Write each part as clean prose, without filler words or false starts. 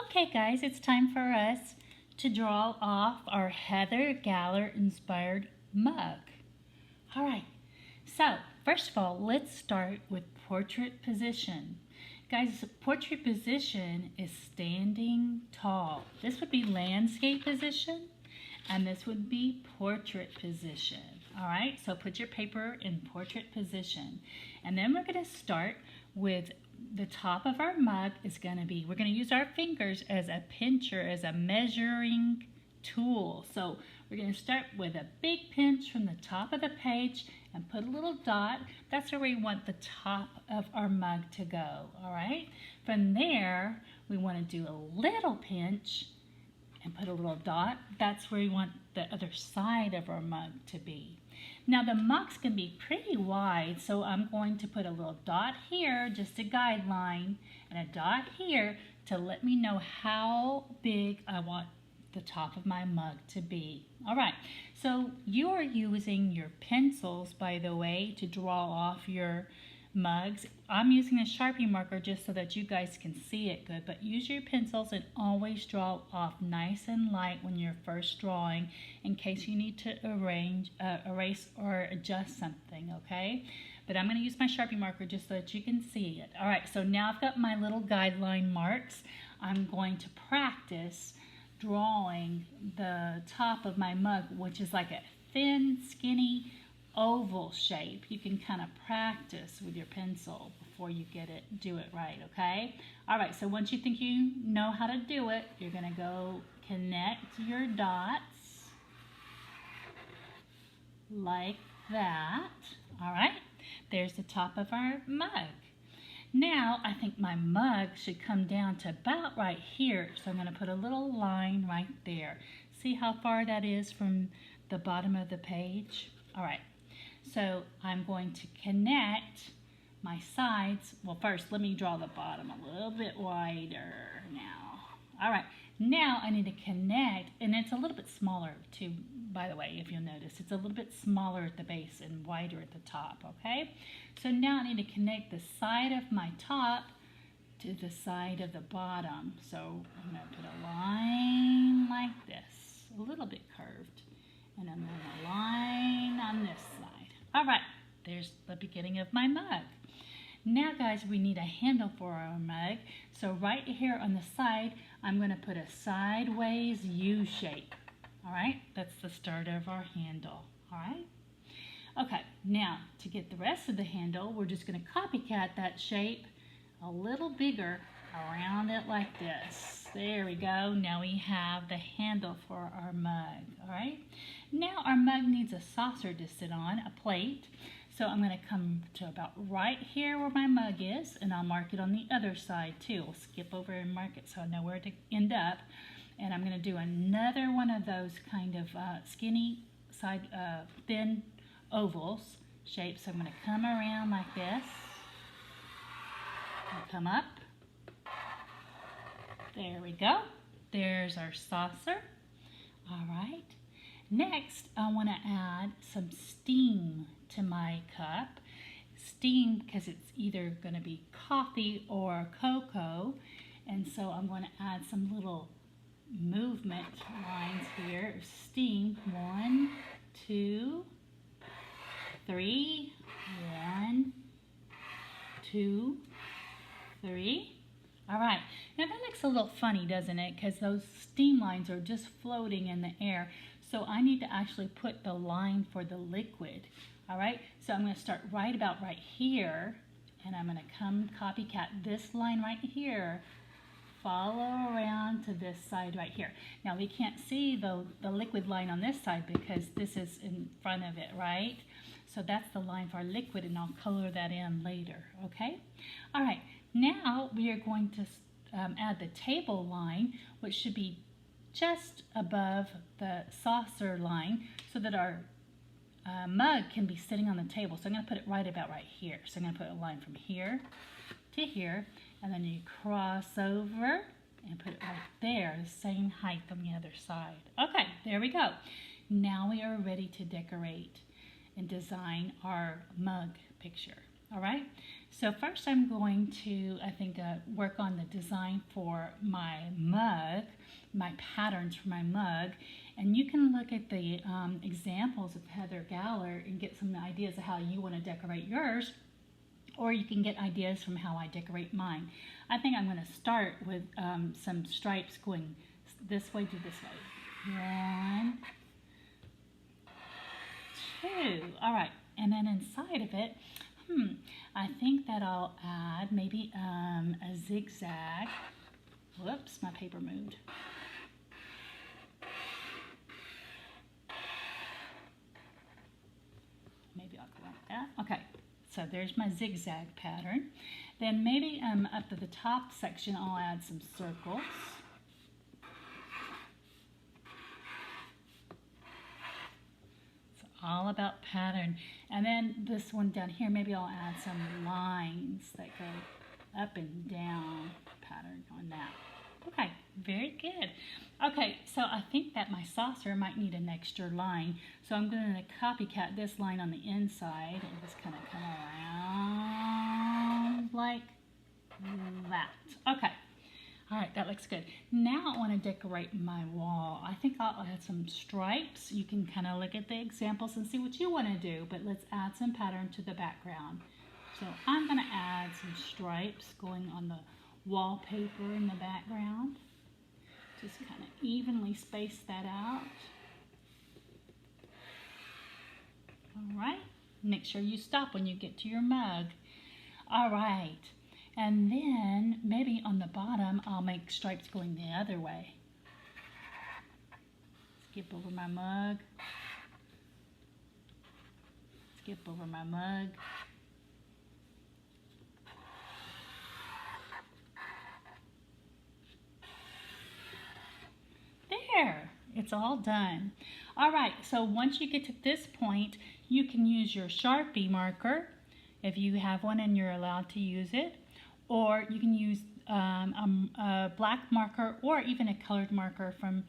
Okay guys, it's time for us to draw off our Heather Galler inspired mug. Alright, so first of all, let's start with portrait position. Guys, portrait position is standing tall. This would be landscape position and this would be portrait position. Alright, so put your paper in portrait position. And then we're going to start with the top of our mug is going to be, we're going to use our fingers as a pincher, as a measuring tool. So we're going to start with a big pinch from the top of the page and put a little dot. That's where we want the top of our mug to go. All right. From there, we want to do a little pinch and put a little dot. That's where we want the other side of our mug to be. Now the mugs can be pretty wide, so I'm going to put a little dot here, just a guideline, and a dot here to let me know how big I want the top of my mug to be. All right, so you are using your pencils, by the way, to draw off your mugs. I'm using a Sharpie marker just so that you guys can see it good, but use your pencils and always draw off nice and light when you're first drawing in case you need to erase or adjust something, okay? But I'm going to use my Sharpie marker just so that you can see it. All right, so now I've got my little guideline marks. I'm going to practice drawing the top of my mug, which is like a thin, skinny oval shape. You can kind of practice with your pencil before you do it right, okay? All right, so once you think you know how to do it, you're going to go connect your dots like that. All right, there's the top of our mug. Now I think my mug should come down to about right here, so I'm going to put a little line right there. See how far that is from the bottom of the page? All right. So I'm going to connect my sides. Well, first, let me draw the bottom a little bit wider now. All right, now I need to connect, and it's a little bit smaller too, by the way, if you'll notice. It's a little bit smaller at the base and wider at the top, okay? So now I need to connect the side of my top to the side of the bottom. So I'm going to put a line like this, a little bit curved, and I'm going to line on this side. All right, there's the beginning of my mug. Now, guys, we need a handle for our mug. So right here on the side, I'm going to put a sideways U shape. All right, that's the start of our handle. All right. Okay, now to get the rest of the handle, we're just going to copycat that shape a little bigger around it like this. There we go. Now we have the handle for our mug. All right. Now our mug needs a saucer to sit on, a plate. So I'm going to come to about right here where my mug is, and I'll mark it on the other side too. I'll skip over and mark it so I know where to end up. And I'm going to do another one of those kind of skinny side, thin ovals shapes. So I'm going to come around like this. I'll come up. There we go. There's our saucer. All right. Next, I want to add some steam to my cup. Steam because it's either going to be coffee or cocoa. And so I'm going to add some little movement lines here of steam. 1, 2, 3. 1, 2, 3. All right, now that looks a little funny, doesn't it? Because those steam lines are just floating in the air. So I need to actually put the line for the liquid. All right, so I'm going to start right about right here, and I'm going to come copycat this line right here, follow around to this side right here. Now we can't see the liquid line on this side because this is in front of it, right? So that's the line for our liquid, and I'll color that in later, okay? All right. Now we are going to add the table line, which should be just above the saucer line so that our mug can be sitting on the table. So I'm going to put it right about right here. So I'm going to put a line from here to here, and then you cross over and put it right there, the same height on the other side. Okay, there we go. Now we are ready to decorate and design our mug picture. All right. So first I'm going to, work on the design for my mug, my patterns for my mug. And you can look at the examples of Heather Galler and get some ideas of how you want to decorate yours. Or you can get ideas from how I decorate mine. I think I'm going to start with some stripes going this way to this way. 1, 2. All right. And then inside of it, I think that I'll add maybe a zigzag. Whoops, my paper moved. Maybe I'll go like that. Okay, so there's my zigzag pattern. Then maybe up to the top section, I'll add some circles. All about pattern. And then this one down here, maybe I'll add some lines that go up and down pattern on that. Okay, very good. Okay, so I think that my saucer might need an extra line. So I'm going to copycat this line on the inside and just kind of come around like that. Okay. All right, that looks good. Now I want to decorate my wall. I think I'll add some stripes. You can kind of look at the examples and see what you want to do, but let's add some pattern to the background. So I'm going to add some stripes going on the wallpaper in the background. Just kind of evenly space that out. All right, make sure you stop when you get to your mug. All right. And then maybe on the bottom, I'll make stripes going the other way. Skip over my mug. Skip over my mug. There, it's all done. All right, so once you get to this point, you can use your Sharpie marker if you have one and you're allowed to use it. Or you can use a black marker or even a colored marker from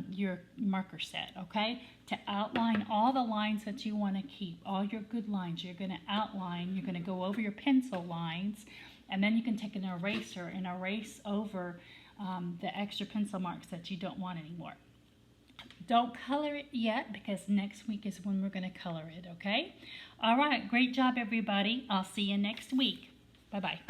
your marker set, okay? To outline all the lines that you want to keep, all your good lines. You're going to outline, you're going to go over your pencil lines, and then you can take an eraser and erase over the extra pencil marks that you don't want anymore. Don't color it yet because next week is when we're going to color it, okay? All right, great job, everybody. I'll see you next week. Bye-bye.